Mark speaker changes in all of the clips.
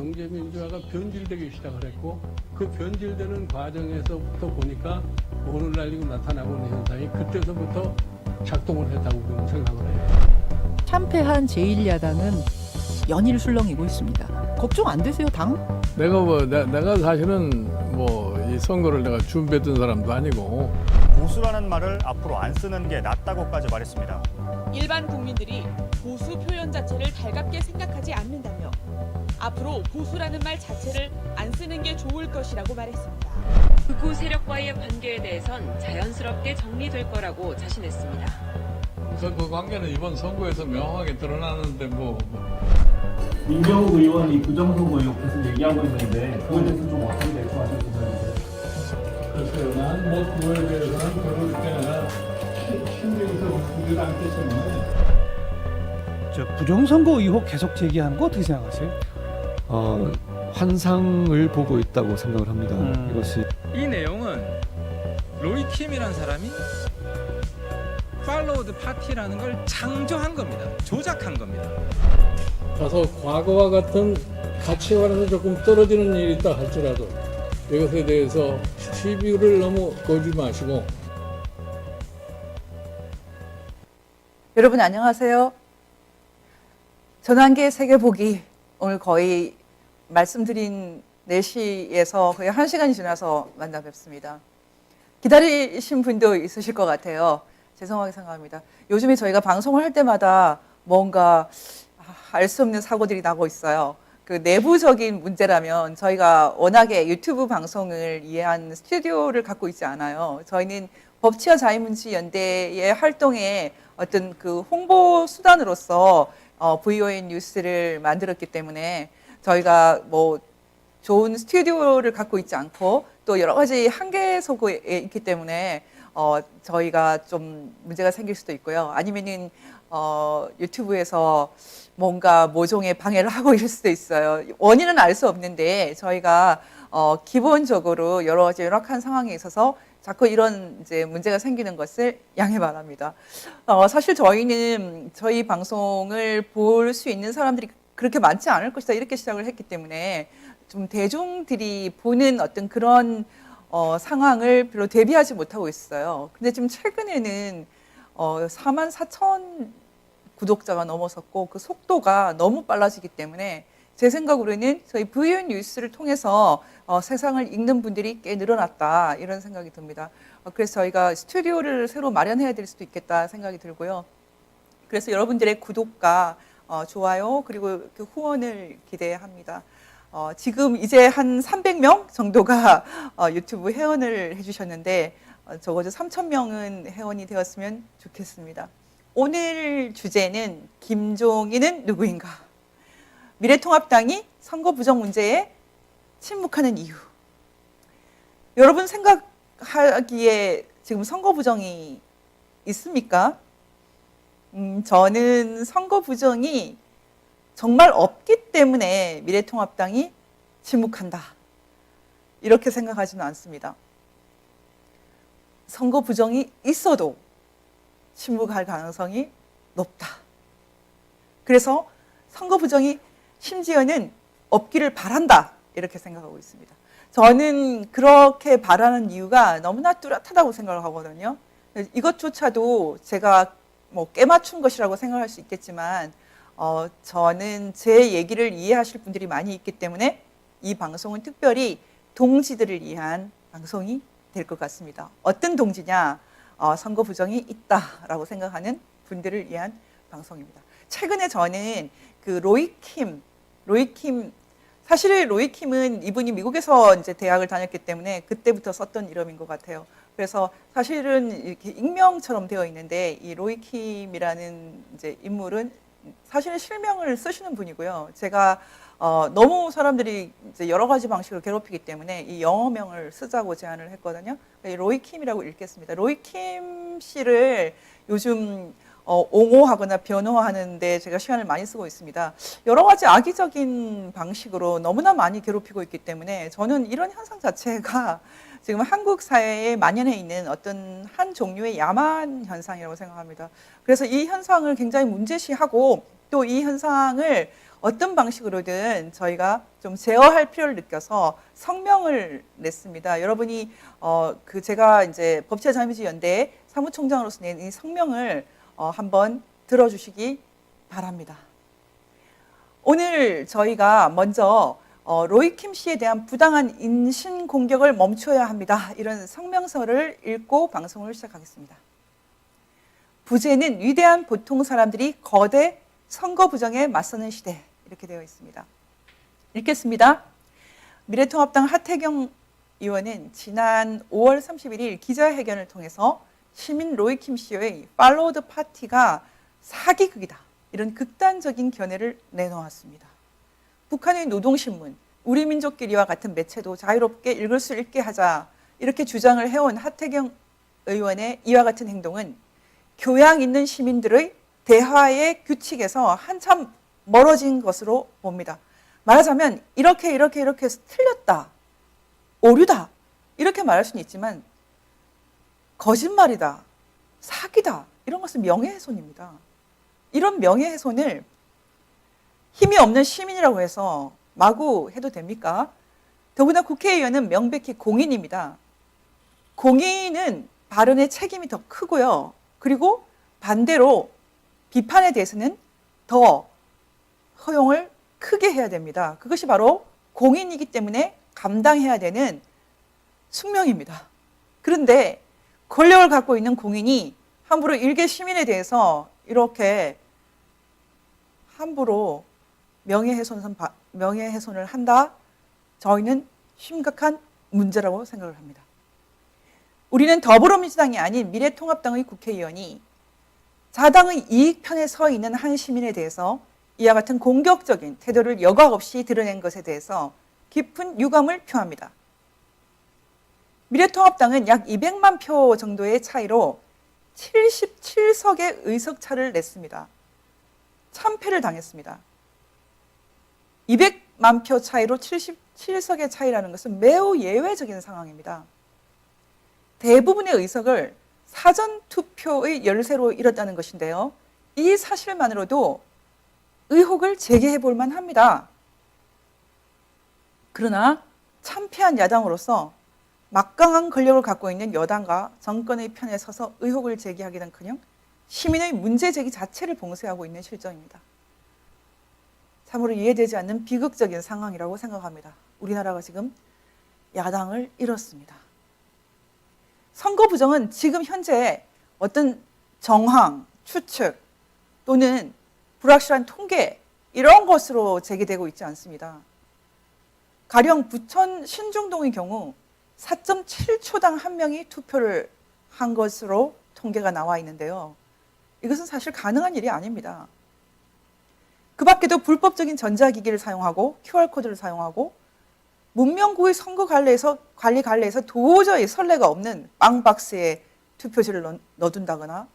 Speaker 1: 경제민주화가 변질되기 시작을 했고 그 변질되는 과정에서부터 보니까 오늘날 지금 나타나고 있는 현상이 그때서부터 작동을 했다고 저는 생각을 해요.
Speaker 2: 참패한 제1야당은 연일 술렁이고 있습니다. 걱정 안 되세요, 당?
Speaker 1: 내가 사실은 이 선거를 내가 준비했던 사람도 아니고
Speaker 3: 보수라는 말을 앞으로 안 쓰는 게 낫다고까지 말했습니다.
Speaker 4: 일반 국민들이 보수 표현 자체를 달갑게 생각하지 않는다며 앞으로 보수라는 말 자체를 안 쓰는 게 좋을 것이라고 말했습니다.
Speaker 5: 극우 세력과의 관계에 대해선 자연스럽게 정리될 거라고 자신했습니다.
Speaker 1: 그 관계는 이번 선거에서 명확하게 드러나는데
Speaker 6: 민경욱 의원이 부정선거 의혹 계속 얘기하고 있는데 그거에 대해서 좀 어떻게 대처하실 생각이세요?
Speaker 1: 글쎄요, 난 그거에 대해서는 별로 그렇게 신경을 쓰지 않기 때문에
Speaker 7: 부정선거 의혹 계속 제기하는 거 어떻게 생각하세요?
Speaker 8: 환상을 보고 있다고 생각을 합니다. 이것이
Speaker 9: 이 내용은 로이킴이라는 사람이 팔로우드 파티라는 걸 창조한 겁니다. 조작한 겁니다.
Speaker 1: 가서 과거와 같은 가치관에서 조금 떨어지는 일이 있다 할지라도 이것에 대해서 시비를 너무 걸지 마시고.
Speaker 10: 여러분 안녕하세요. 전환기의 세계보기 오늘 거의 말씀드린 4시에서 거의 1시간이 지나서 만나 뵙습니다. 기다리신 분도 있으실 것 같아요. 죄송하게 생각합니다. 요즘에 저희가 방송을 할 때마다 뭔가 알 수 없는 사고들이 나고 있어요. 그 내부적인 문제라면 저희가 워낙에 유튜브 방송을 위한 스튜디오를 갖고 있지 않아요. 저희는 법치와 자유민주연대의 활동에 어떤 그 홍보 수단으로서 VON 뉴스를 만들었기 때문에 저희가 좋은 스튜디오를 갖고 있지 않고 또 여러 가지 한계 속에 있기 때문에 저희가 좀 문제가 생길 수도 있고요. 아니면은 유튜브에서 뭔가 모종의 방해를 하고 있을 수도 있어요. 원인은 알 수 없는데 저희가 기본적으로 여러 가지 열악한 상황에 있어서 자꾸 이런 이제 문제가 생기는 것을 양해 바랍니다. 사실 저희는 저희 방송을 볼 수 있는 사람들이 그렇게 많지 않을 것이다 이렇게 시작을 했기 때문에 좀 대중들이 보는 어떤 그런 상황을 별로 대비하지 못하고 있어요. 근데 지금 최근에는 44,000 구독자가 넘어섰고 그 속도가 너무 빨라지기 때문에 제 생각으로는 저희 VON 뉴스를 통해서 세상을 읽는 분들이 꽤 늘어났다 이런 생각이 듭니다. 그래서 저희가 스튜디오를 새로 마련해야 될 수도 있겠다 생각이 들고요. 그래서 여러분들의 구독과 좋아요 그리고 그 후원을 기대합니다. 지금 이제 한 300명 정도가 유튜브 회원을 해주셨는데 적어도 3,000명은 회원이 되었으면 좋겠습니다. 오늘 주제는 김종인은 누구인가? 미래통합당이 선거 부정 문제에 침묵하는 이유. 여러분 생각하기에 지금 선거 부정이 있습니까? 저는 선거 부정이 정말 없기 때문에 미래통합당이 침묵한다. 이렇게 생각하지는 않습니다. 선거 부정이 있어도 침묵할 가능성이 높다. 그래서 선거 부정이 심지어는 없기를 바란다. 이렇게 생각하고 있습니다. 저는 그렇게 바라는 이유가 너무나 뚜렷하다고 생각을 하거든요. 이것조차도 제가 깨맞춘 것이라고 생각할 수 있겠지만 저는 제 얘기를 이해하실 분들이 많이 있기 때문에 이 방송은 특별히 동지들을 위한 방송이 될 것 같습니다. 어떤 동지냐? 선거 부정이 있다라고 생각하는 분들을 위한 방송입니다. 최근에 저는 그 로이킴 사실 로이킴은 이분이 미국에서 이제 대학을 다녔기 때문에 그때부터 썼던 이름인 것 같아요. 그래서 사실은 이렇게 익명처럼 되어 있는데 이 로이킴이라는 이제 인물은 사실은 실명을 쓰시는 분이고요. 제가 너무 사람들이 이제 여러 가지 방식으로 괴롭히기 때문에 이 영어명을 쓰자고 제안을 했거든요. 로이킴이라고 읽겠습니다. 로이킴 씨를 요즘 옹호하거나 변호하는데 제가 시간을 많이 쓰고 있습니다. 여러 가지 악의적인 방식으로 너무나 많이 괴롭히고 있기 때문에 저는 이런 현상 자체가 지금 한국 사회에 만연해 있는 어떤 한 종류의 야만 현상이라고 생각합니다. 그래서 이 현상을 굉장히 문제시하고 또 이 현상을 어떤 방식으로든 저희가 좀 제어할 필요를 느껴서 성명을 냈습니다. 여러분이 제가 이제 법제자유민주연대 사무총장으로서 낸 이 성명을 한번 들어주시기 바랍니다. 오늘 저희가 먼저 로이킴 씨에 대한 부당한 인신 공격을 멈춰야 합니다. 이런 성명서를 읽고 방송을 시작하겠습니다. 부재는 위대한 보통 사람들이 거대 선거 부정에 맞서는 시대, 이렇게 되어 있습니다. 읽겠습니다. 미래통합당 하태경 의원은 지난 5월 31일 기자회견을 통해서 시민 로이킴 씨의 팔로우 더 파티가 사기극이다, 이런 극단적인 견해를 내놓았습니다. 북한의 노동신문, 우리민족끼리와 같은 매체도 자유롭게 읽을 수 있게 하자, 이렇게 주장을 해온 하태경 의원의 이와 같은 행동은 교양 있는 시민들의 대화의 규칙에서 한참 멀어진 것으로 봅니다. 말하자면 이렇게 해서 틀렸다, 오류다, 이렇게 말할 수는 있지만 거짓말이다, 사기다, 이런 것은 명예훼손입니다. 이런 명예훼손을 힘이 없는 시민이라고 해서 마구 해도 됩니까? 더구나 국회의원은 명백히 공인입니다. 공인은 발언의 책임이 더 크고요. 그리고 반대로 비판에 대해서는 더 허용을 크게 해야 됩니다. 그것이 바로 공인이기 때문에 감당해야 되는 숙명입니다. 그런데 권력을 갖고 있는 공인이 함부로 일개 시민에 대해서 이렇게 함부로 명예훼손을 한다? 저희는 심각한 문제라고 생각을 합니다. 우리는 더불어민주당이 아닌 미래통합당의 국회의원이 자당의 이익 편에 서 있는 한 시민에 대해서 이와 같은 공격적인 태도를 여과 없이 드러낸 것에 대해서 깊은 유감을 표합니다. 미래통합당은 약 200만 표 정도의 차이로 77석의 의석차를 냈습니다. 참패를 당했습니다. 200만 표 차이로 77석의 차이라는 것은 매우 예외적인 상황입니다. 대부분의 의석을 사전투표의 열세로 잃었다는 것인데요. 이 사실만으로도 의혹을 제기해 볼 만합니다. 그러나 참패한 야당으로서 막강한 권력을 갖고 있는 여당과 정권의 편에 서서 의혹을 제기하기는커녕 시민의 문제 제기 자체를 봉쇄하고 있는 실정입니다. 참으로 이해되지 않는 비극적인 상황이라고 생각합니다. 우리나라가 지금 야당을 잃었습니다. 선거 부정은 지금 현재 어떤 정황, 추측 또는 불확실한 통계, 이런 것으로 제기되고 있지 않습니다. 가령 부천 신중동의 경우 4.7초당 한 명이 투표를 한 것으로 통계가 나와 있는데요. 이것은 사실 가능한 일이 아닙니다. 그 밖에도 불법적인 전자기기를 사용하고 QR코드를 사용하고 문명구의 선거 관리 관례에서 도저히 선례가 없는 빵박스에 투표지를 넣어둔다거나,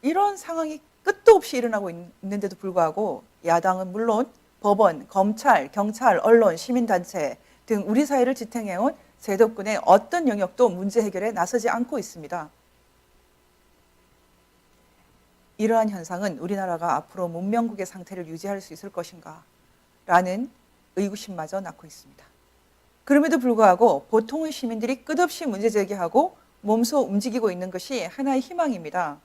Speaker 10: 이런 상황이 끝도 없이 일어나고 있는데도 불구하고 야당은 물론 법원, 검찰, 경찰, 언론, 시민단체 등 우리 사회를 지탱해온 제도권의 어떤 영역도 문제 해결에 나서지 않고 있습니다. 이러한 현상은 우리나라가 앞으로 문명국의 상태를 유지할 수 있을 것인가 라는 의구심마저 낳고 있습니다. 그럼에도 불구하고 보통의 시민들이 끝없이 문제 제기하고 몸소 움직이고 있는 것이 하나의 희망입니다.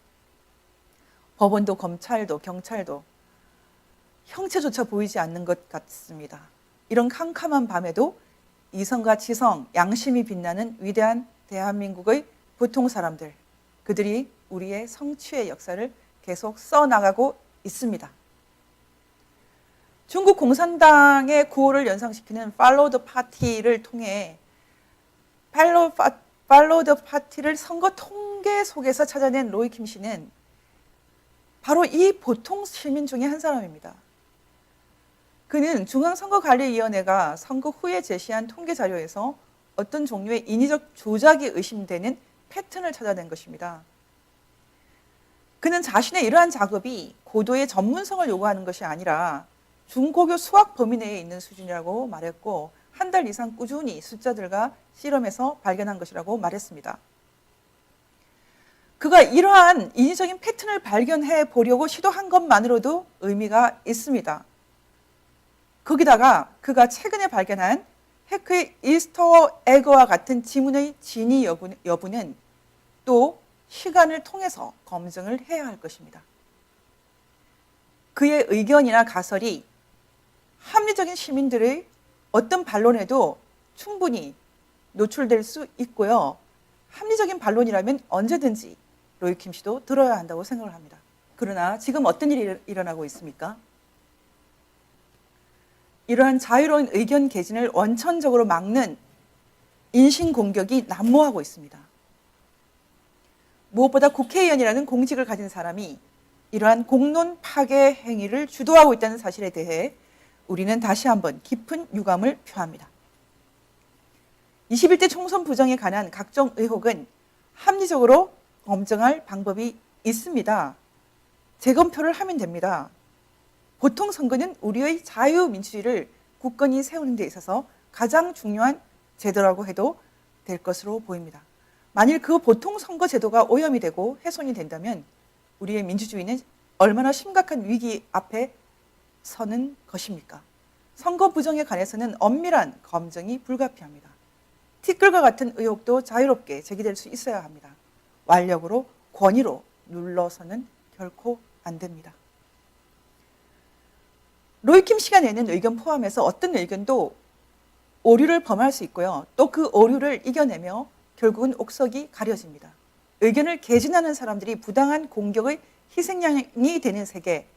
Speaker 10: 법원도 검찰도 경찰도 형체조차 보이지 않는 것 같습니다. 이런 캄캄한 밤에도 이성과 지성, 양심이 빛나는 위대한 대한민국의 보통 사람들, 그들이 우리의 성취의 역사를 계속 써나가고 있습니다. 중국 공산당의 구호를 연상시키는 팔로우 더 파티를 통해 팔로우 더 파티를 선거 통계 속에서 찾아낸 로이킴 씨는 바로 이 보통 시민 중에 한 사람입니다. 그는 중앙선거관리위원회가 선거 후에 제시한 통계 자료에서 어떤 종류의 인위적 조작이 의심되는 패턴을 찾아낸 것입니다. 그는 자신의 이러한 작업이 고도의 전문성을 요구하는 것이 아니라 중고교 수학 범위 내에 있는 수준이라고 말했고, 한 달 이상 꾸준히 숫자들과 실험해서 발견한 것이라고 말했습니다. 그가 이러한 인위적인 패턴을 발견해 보려고 시도한 것만으로도 의미가 있습니다. 거기다가 그가 최근에 발견한 해크의 이스터 에그와 같은 지문의 진위 여부는 또 시간을 통해서 검증을 해야 할 것입니다. 그의 의견이나 가설이 합리적인 시민들의 어떤 반론에도 충분히 노출될 수 있고요. 합리적인 반론이라면 언제든지 로이킴 씨도 들어야 한다고 생각을 합니다. 그러나 지금 어떤 일이 일어나고 있습니까? 이러한 자유로운 의견 개진을 원천적으로 막는 인신공격이 난무하고 있습니다. 무엇보다 국회의원이라는 공직을 가진 사람이 이러한 공론 파괴 행위를 주도하고 있다는 사실에 대해 우리는 다시 한번 깊은 유감을 표합니다. 21대 총선 부정에 관한 각종 의혹은 합리적으로 검증할 방법이 있습니다. 재검표를 하면 됩니다. 보통 선거는 우리의 자유민주주의를 굳건히 세우는 데 있어서 가장 중요한 제도라고 해도 될 것으로 보입니다. 만일 그 보통 선거 제도가 오염이 되고 훼손이 된다면 우리의 민주주의는 얼마나 심각한 위기 앞에 서는 것입니까? 선거 부정에 관해서는 엄밀한 검증이 불가피합니다. 티끌과 같은 의혹도 자유롭게 제기될 수 있어야 합니다. 완력으로, 권위로 눌러서는 결코 안 됩니다. 로이킴 씨가 내는 의견 포함해서 어떤 의견도 오류를 범할 수 있고요. 또 그 오류를 이겨내며 결국은 옥석이 가려집니다. 의견을 개진하는 사람들이 부당한 공격의 희생양이 되는 세계.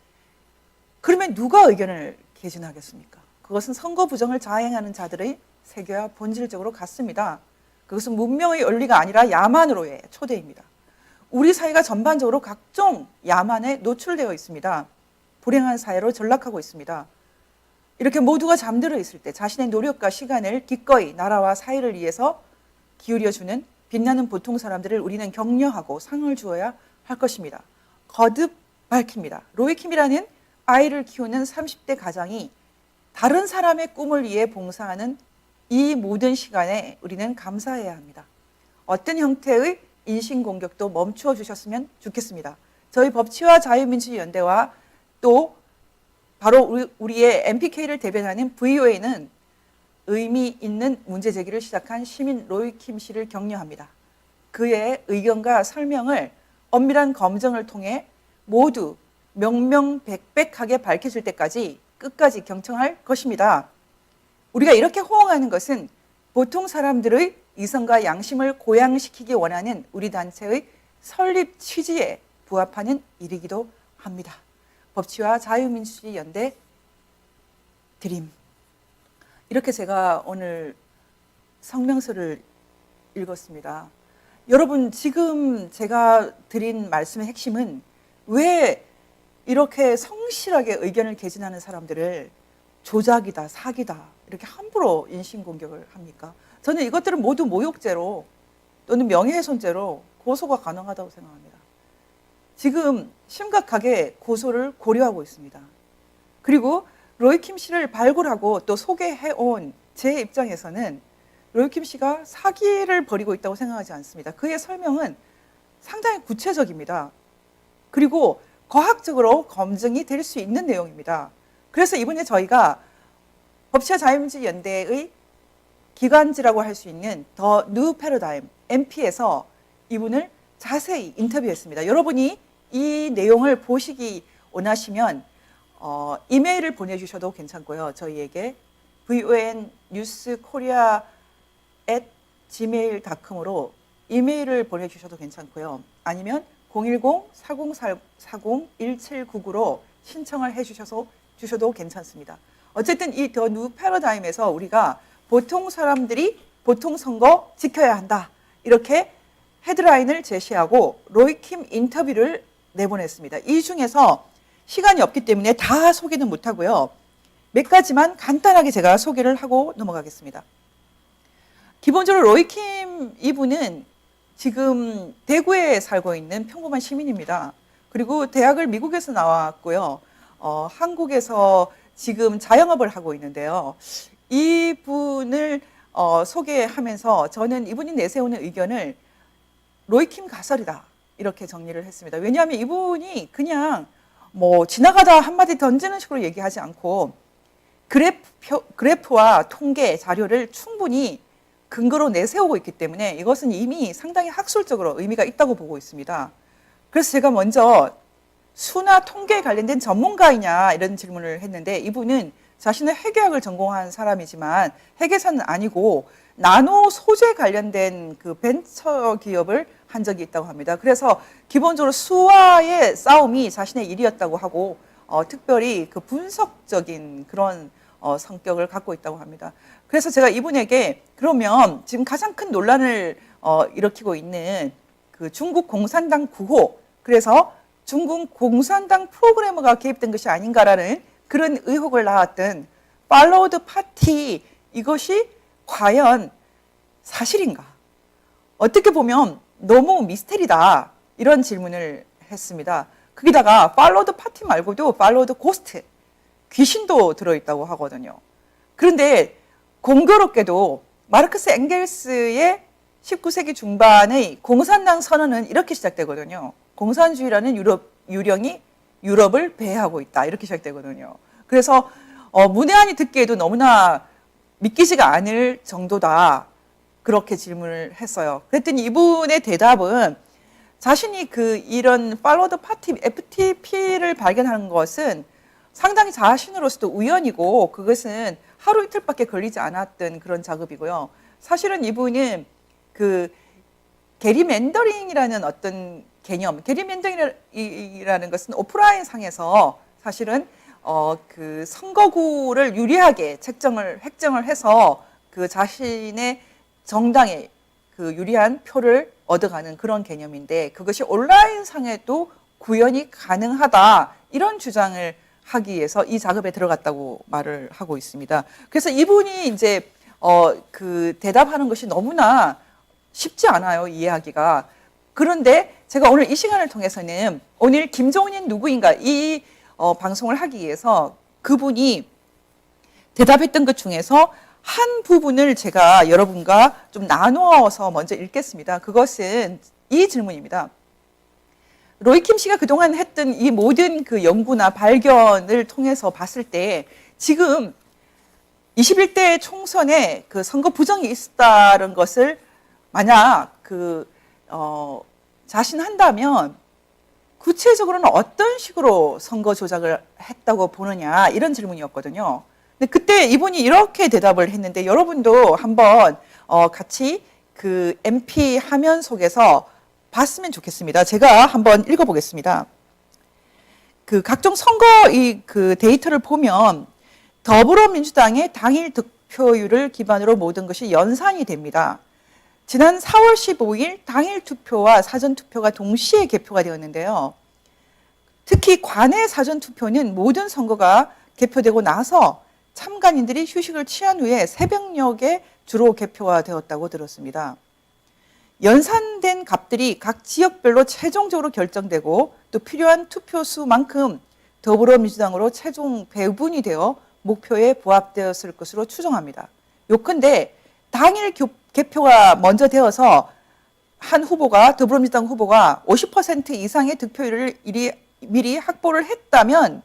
Speaker 10: 그러면 누가 의견을 개진하겠습니까? 그것은 선거 부정을 자행하는 자들의 세계와 본질적으로 같습니다. 그것은 문명의 원리가 아니라 야만으로의 초대입니다. 우리 사회가 전반적으로 각종 야만에 노출되어 있습니다. 불행한 사회로 전락하고 있습니다. 이렇게 모두가 잠들어 있을 때 자신의 노력과 시간을 기꺼이 나라와 사회를 위해서 기울여주는 빛나는 보통 사람들을 우리는 격려하고 상을 주어야 할 것입니다. 거듭 밝힙니다. 로이킴이라는 아이를 키우는 30대 가장이 다른 사람의 꿈을 위해 봉사하는 이 모든 시간에 우리는 감사해야 합니다. 어떤 형태의 인신공격도 멈추어 주셨으면 좋겠습니다. 저희 법치와 자유민주주의 연대와 또 바로 우리의 MPK를 대변하는 VOA는 의미 있는 문제 제기를 시작한 시민 로이킴 씨를 격려합니다. 그의 의견과 설명을 엄밀한 검증을 통해 모두 명명백백하게 밝혀질 때까지 끝까지 경청할 것입니다. 우리가 이렇게 호응하는 것은 보통 사람들의 이성과 양심을 고양시키기 원하는 우리 단체의 설립 취지에 부합하는 일이기도 합니다. 법치와 자유민주주의 연대 드림. 이렇게 제가 오늘 성명서를 읽었습니다. 여러분, 지금 제가 드린 말씀의 핵심은 왜 이렇게 성실하게 의견을 개진하는 사람들을 조작이다, 사기다 이렇게 함부로 인신공격을 합니까? 저는 이것들은 모두 모욕죄로 또는 명예훼손죄로 고소가 가능하다고 생각합니다. 지금 심각하게 고소를 고려하고 있습니다. 그리고 로이킴 씨를 발굴하고 또 소개해온 제 입장에서는 로이킴 씨가 사기를 벌이고 있다고 생각하지 않습니다. 그의 설명은 상당히 구체적입니다. 그리고 과학적으로 검증이 될 수 있는 내용입니다. 그래서 이번에 저희가 법치와 자유민주주의 연대의 기관지라고 할 수 있는 더 뉴 패러다임 MP에서 이분을 자세히 인터뷰했습니다. 여러분이 이 내용을 보시기 원하시면 이메일을 보내주셔도 괜찮고요. 저희에게 vonnewskorea@gmail.com으로 이메일을 보내주셔도 괜찮고요. 아니면 010-4040-1799로 신청을 해주셔도 괜찮습니다. 어쨌든 이 더 뉴 패러다임에서 우리가 보통 사람들이 보통 선거 지켜야 한다. 이렇게 헤드라인을 제시하고 로이킴 인터뷰를 내보냈습니다. 이 중에서 시간이 없기 때문에 다 소개는 못하고요. 몇 가지만 간단하게 제가 소개를 하고 넘어가겠습니다. 기본적으로 로이킴 이분은 지금 대구에 살고 있는 평범한 시민입니다. 그리고 대학을 미국에서 나왔고요. 한국에서 지금 자영업을 하고 있는데요. 이분을 소개하면서 저는 이분이 내세우는 의견을 로이킴 가설이다 이렇게 정리를 했습니다. 왜냐하면 이분이 그냥 뭐 지나가다 한마디 던지는 식으로 얘기하지 않고 그래프와 통계 자료를 충분히 근거로 내세우고 있기 때문에 이것은 이미 상당히 학술적으로 의미가 있다고 보고 있습니다. 그래서 제가 먼저 수나 통계에 관련된 전문가이냐 이런 질문을 했는데 이분은 자신은 회계학을 전공한 사람이지만 회계사는 아니고 나노 소재 관련된 그 벤처 기업을 한 적이 있다고 합니다. 그래서 기본적으로 수와의 싸움이 자신의 일이었다고 하고 특별히 그 분석적인 그런 성격을 갖고 있다고 합니다. 그래서 제가 이분에게 그러면 지금 가장 큰 논란을 일으키고 있는 그 중국 공산당 9호, 그래서 중국 공산당 프로그래머가 개입된 것이 아닌가라는 그런 의혹을 낳았던 팔로우드 파티, 이것이 과연 사실인가? 어떻게 보면 너무 미스테리다, 이런 질문을 했습니다. 거기다가 팔로우드 파티 말고도 팔로우드 고스트, 귀신도 들어있다고 하거든요. 그런데 공교롭게도 마르크스 엥겔스의 19세기 중반의 공산당 선언은 이렇게 시작되거든요. 공산주의라는 유령이 유럽을 배회하고 있다, 이렇게 시작되거든요. 그래서 문외한이 듣기에도 너무나 믿기지가 않을 정도다, 그렇게 질문을 했어요. 그랬더니 이분의 대답은 자신이 이런 팔로드 파티 FTP를 발견하는 것은 상당히 자신으로서도 우연이고 그것은 하루 이틀밖에 걸리지 않았던 그런 작업이고요. 사실은 이분은 게리맨더링이라는 어떤 개념, 게리맨더링이라는 것은 오프라인 상에서 사실은 그 선거구를 유리하게 획정을 해서 그 자신의 정당에 그 유리한 표를 얻어가는 그런 개념인데 그것이 온라인 상에도 구현이 가능하다, 이런 주장을 하기 위해서 이 작업에 들어갔다고 말을 하고 있습니다. 그래서 이분이 이제 그 대답하는 것이 너무나 쉽지 않아요, 이해하기가. 그런데 제가 오늘 이 시간을 통해서는 오늘 김종인 누구인가 이 방송을 하기 위해서 그분이 대답했던 것 중에서 한 부분을 제가 여러분과 좀 나누어서 먼저 읽겠습니다. 그것은 이 질문입니다. 로이킴 씨가 그동안 했던 이 모든 그 연구나 발견을 통해서 봤을 때 지금 21대 총선에 그 선거 부정이 있었다는 것을 만약 자신한다면 구체적으로는 어떤 식으로 선거 조작을 했다고 보느냐, 이런 질문이었거든요. 근데 그때 이분이 이렇게 대답을 했는데 여러분도 한번 같이 그 MP 화면 속에서 봤으면 좋겠습니다. 제가 한번 읽어보겠습니다. 그 각종 선거 그 데이터를 보면 더불어민주당의 당일 득표율을 기반으로 모든 것이 연산이 됩니다. 지난 4월 15일 당일 투표와 사전 투표가 동시에 개표가 되었는데요. 특히 관내 사전 투표는 모든 선거가 개표되고 나서 참관인들이 휴식을 취한 후에 새벽녘에 주로 개표가 되었다고 들었습니다. 연산된 값들이 각 지역별로 최종적으로 결정되고 또 필요한 투표수만큼 더불어민주당으로 최종 배분이 되어 목표에 부합되었을 것으로 추정합니다. 요컨대 당일 개표가 먼저 되어서 한 후보가, 더불어민주당 후보가 50% 이상의 득표율을 미리 확보를 했다면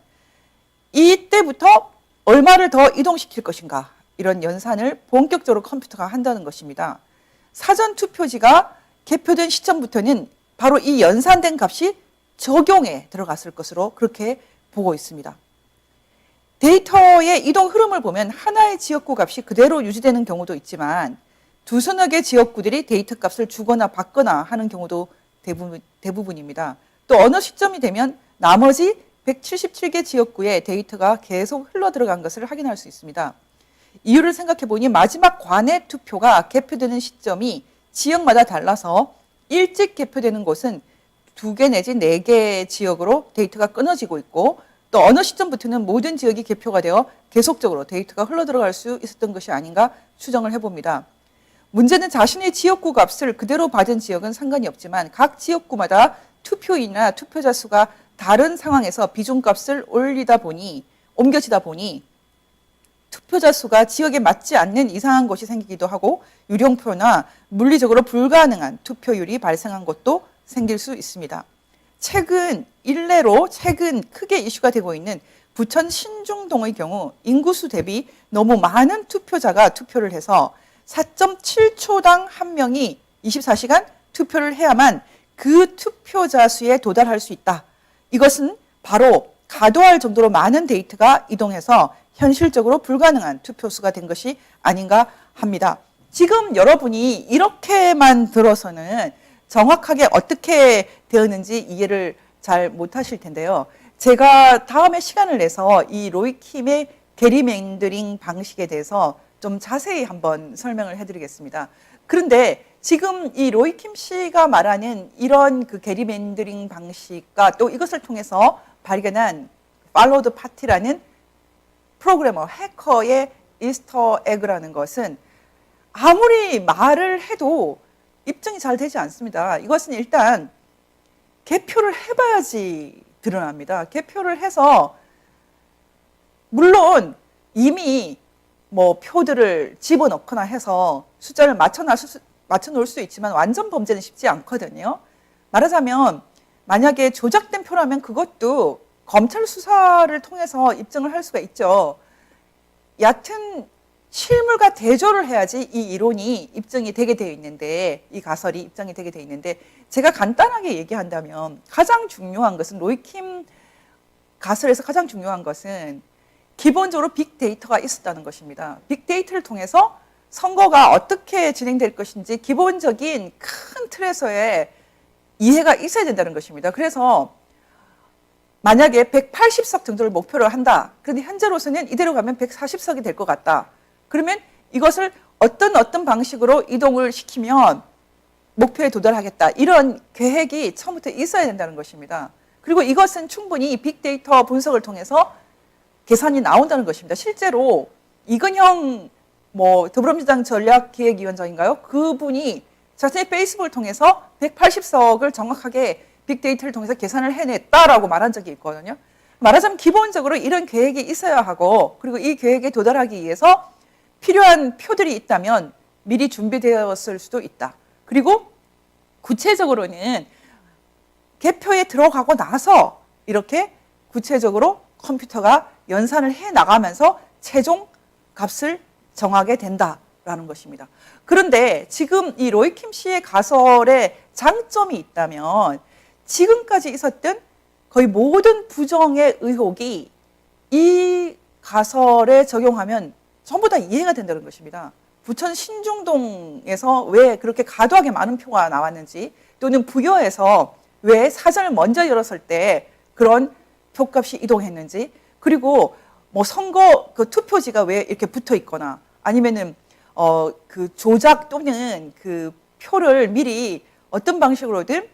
Speaker 10: 이때부터 얼마를 더 이동시킬 것인가, 이런 연산을 본격적으로 컴퓨터가 한다는 것입니다. 사전 투표지가 개표된 시점부터는 바로 이 연산된 값이 적용에 들어갔을 것으로 그렇게 보고 있습니다. 데이터의 이동 흐름을 보면 하나의 지역구 값이 그대로 유지되는 경우도 있지만 두서너 개 지역구들이 데이터 값을 주거나 받거나 하는 경우도 대부분입니다. 또 어느 시점이 되면 나머지 177개 지역구에 데이터가 계속 흘러 들어간 것을 확인할 수 있습니다. 이유를 생각해 보니 마지막 관내 투표가 개표되는 시점이 지역마다 달라서 일찍 개표되는 곳은 2개 내지 4개 지역으로 데이터가 끊어지고 있고 또 어느 시점부터는 모든 지역이 개표가 되어 계속적으로 데이터가 흘러 들어갈 수 있었던 것이 아닌가 추정을 해봅니다. 문제는 자신의 지역구 값을 그대로 받은 지역은 상관이 없지만 각 지역구마다 투표인이나 투표자 수가 다른 상황에서 비중값을 옮겨지다 보니 투표자 수가 지역에 맞지 않는 이상한 것이 생기기도 하고 유령표나 물리적으로 불가능한 투표율이 발생한 것도 생길 수 있습니다. 최근 크게 이슈가 되고 있는 부천 신중동의 경우 인구수 대비 너무 많은 투표자가 투표를 해서 4.7초당 한 명이 24시간 투표를 해야만 그 투표자 수에 도달할 수 있다. 이것은 바로 가도할 정도로 많은 데이터가 이동해서 현실적으로 불가능한 투표수가 된 것이 아닌가 합니다. 지금 여러분이 이렇게만 들어서는 정확하게 어떻게 되었는지 이해를 잘 못하실 텐데요. 제가 다음에 시간을 내서 이 로이킴의 게리맨더링 방식에 대해서 좀 자세히 한번 설명을 해드리겠습니다. 그런데 지금 이 로이킴 씨가 말하는 이런 그 게리맨더링 방식과 또 이것을 통해서 발견한 팔로우드 파티라는 프로그래머, 해커의 이스터 에그라는 것은 아무리 말을 해도 입증이 잘 되지 않습니다. 이것은 일단 개표를 해봐야지 드러납니다. 개표를 해서 물론 이미 뭐 표들을 집어넣거나 해서 숫자를 맞춰놓을 수 있지만 완전 범죄는 쉽지 않거든요. 말하자면 만약에 조작된 표라면 그것도 검찰 수사를 통해서 입증을 할 수가 있죠. 얕은 실물과 대조를 해야지 이 이론이 입증이 되게 되어 있는데, 이 가설이 입증이 되게 되어 있는데, 제가 간단하게 얘기한다면 가장 중요한 것은, 로이킴 가설에서 가장 중요한 것은 기본적으로 빅데이터가 있었다는 것입니다. 빅데이터를 통해서 선거가 어떻게 진행될 것인지 기본적인 큰 틀에서의 이해가 있어야 된다는 것입니다. 그래서 만약에 180석 정도를 목표로 한다. 그런데 현재로서는 이대로 가면 140석이 될 것 같다. 그러면 이것을 어떤 방식으로 이동을 시키면 목표에 도달하겠다. 이런 계획이 처음부터 있어야 된다는 것입니다. 그리고 이것은 충분히 빅데이터 분석을 통해서 계산이 나온다는 것입니다. 실제로 이건형 더불어민주당 전략기획위원장인가요? 그분이 자신의 페이스북을 통해서 180석을 정확하게 빅데이터를 통해서 계산을 해냈다라고 말한 적이 있거든요. 말하자면 기본적으로 이런 계획이 있어야 하고, 그리고 이 계획에 도달하기 위해서 필요한 표들이 있다면 미리 준비되었을 수도 있다. 그리고 구체적으로는 개표에 들어가고 나서 이렇게 구체적으로 컴퓨터가 연산을 해 나가면서 최종 값을 정하게 된다라는 것입니다. 그런데 지금 이 로이킴 씨의 가설에 장점이 있다면 지금까지 있었던 거의 모든 부정의 의혹이 이 가설에 적용하면 전부 다 이해가 된다는 것입니다. 부천 신중동에서 왜 그렇게 과도하게 많은 표가 나왔는지, 또는 부여에서 왜 사전을 먼저 열었을 때 그런 표값이 이동했는지, 그리고 선거 그 투표지가 왜 이렇게 붙어 있거나, 아니면은 그 조작 또는 그 표를 미리 어떤 방식으로든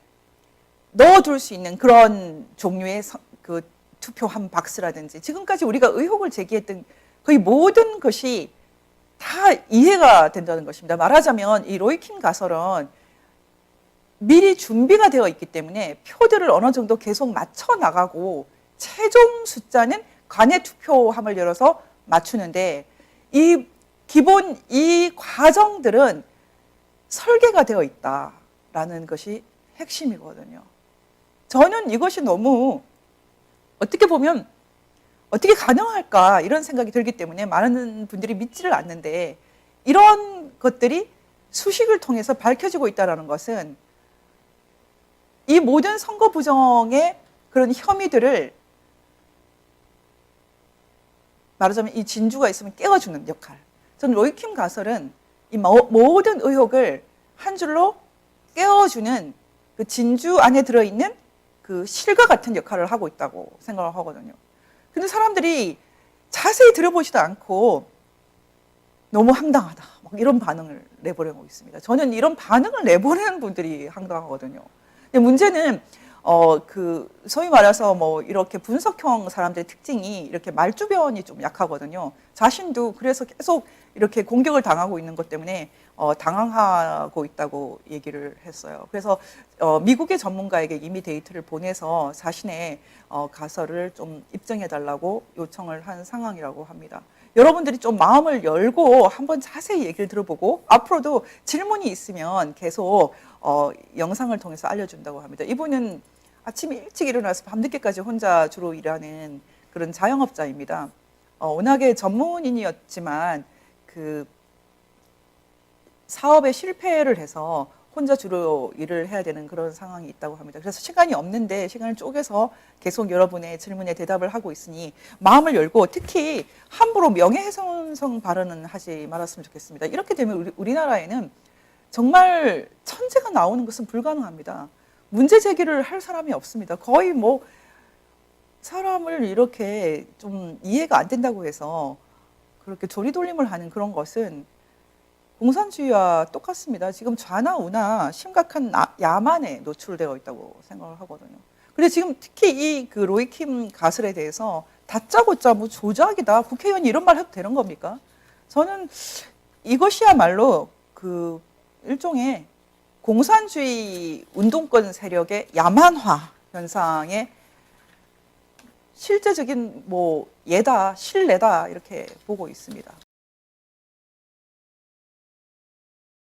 Speaker 10: 넣어둘 수 있는 그런 종류의 그 투표함 박스라든지, 지금까지 우리가 의혹을 제기했던 거의 모든 것이 다 이해가 된다는 것입니다. 말하자면 이 로이킴 가설은 미리 준비가 되어 있기 때문에 표들을 어느 정도 계속 맞춰 나가고 최종 숫자는 관외 투표함을 열어서 맞추는데, 이 기본 이 과정들은 설계가 되어 있다라는 것이 핵심이거든요. 저는 이것이 너무 어떻게 보면 어떻게 가능할까 이런 생각이 들기 때문에 많은 분들이 믿지를 않는데, 이런 것들이 수식을 통해서 밝혀지고 있다는 것은 이 모든 선거 부정의 그런 혐의들을 말하자면 이 진주가 있으면 깨워주는 역할. 저는 로이킴 가설은 이 모든 의혹을 한 줄로 깨워주는 그 진주 안에 들어있는 그 실과 같은 역할을 하고 있다고 생각을 하거든요. 근데 사람들이 자세히 들여보지도 않고 너무 황당하다, 이런 반응을 내보내고 있습니다. 저는 이런 반응을 내보내는 분들이 황당하거든요. 근데 문제는 소위 말해서 이렇게 분석형 사람들의 특징이 이렇게 말주변이 좀 약하거든요. 자신도 그래서 계속 이렇게 공격을 당하고 있는 것 때문에 당황하고 있다고 얘기를 했어요. 그래서 미국의 전문가에게 이미 데이터를 보내서 자신의 가설을 좀 입증해 달라고 요청을 한 상황이라고 합니다. 여러분들이 좀 마음을 열고 한번 자세히 얘기를 들어보고 앞으로도 질문이 있으면 계속 영상을 통해서 알려준다고 합니다. 이분은 아침에 일찍 일어나서 밤늦게까지 혼자 주로 일하는 그런 자영업자입니다. 워낙에 전문인이었지만 그 사업에 실패를 해서 혼자 주로 일을 해야 되는 그런 상황이 있다고 합니다. 그래서 시간이 없는데 시간을 쪼개서 계속 여러분의 질문에 대답을 하고 있으니 마음을 열고 특히 함부로 명예훼손성 발언은 하지 말았으면 좋겠습니다. 이렇게 되면 우리나라에는 정말 천재가 나오는 것은 불가능합니다. 문제 제기를 할 사람이 없습니다. 거의 뭐 사람을 이렇게 좀 이해가 안 된다고 해서 그렇게 조리돌림을 하는 그런 것은 공산주의와 똑같습니다. 지금 좌나 우나 심각한 야만에 노출되어 있다고 생각을 하거든요. 그런데 지금 특히 이 그 로이킴 가설에 대해서 다짜고짜 뭐 조작이다, 국회의원이 이런 말 해도 되는 겁니까? 저는 이것이야말로 그 일종의 공산주의 운동권 세력의 야만화 현상의 실제적인 뭐 예다, 실례다 이렇게 보고 있습니다.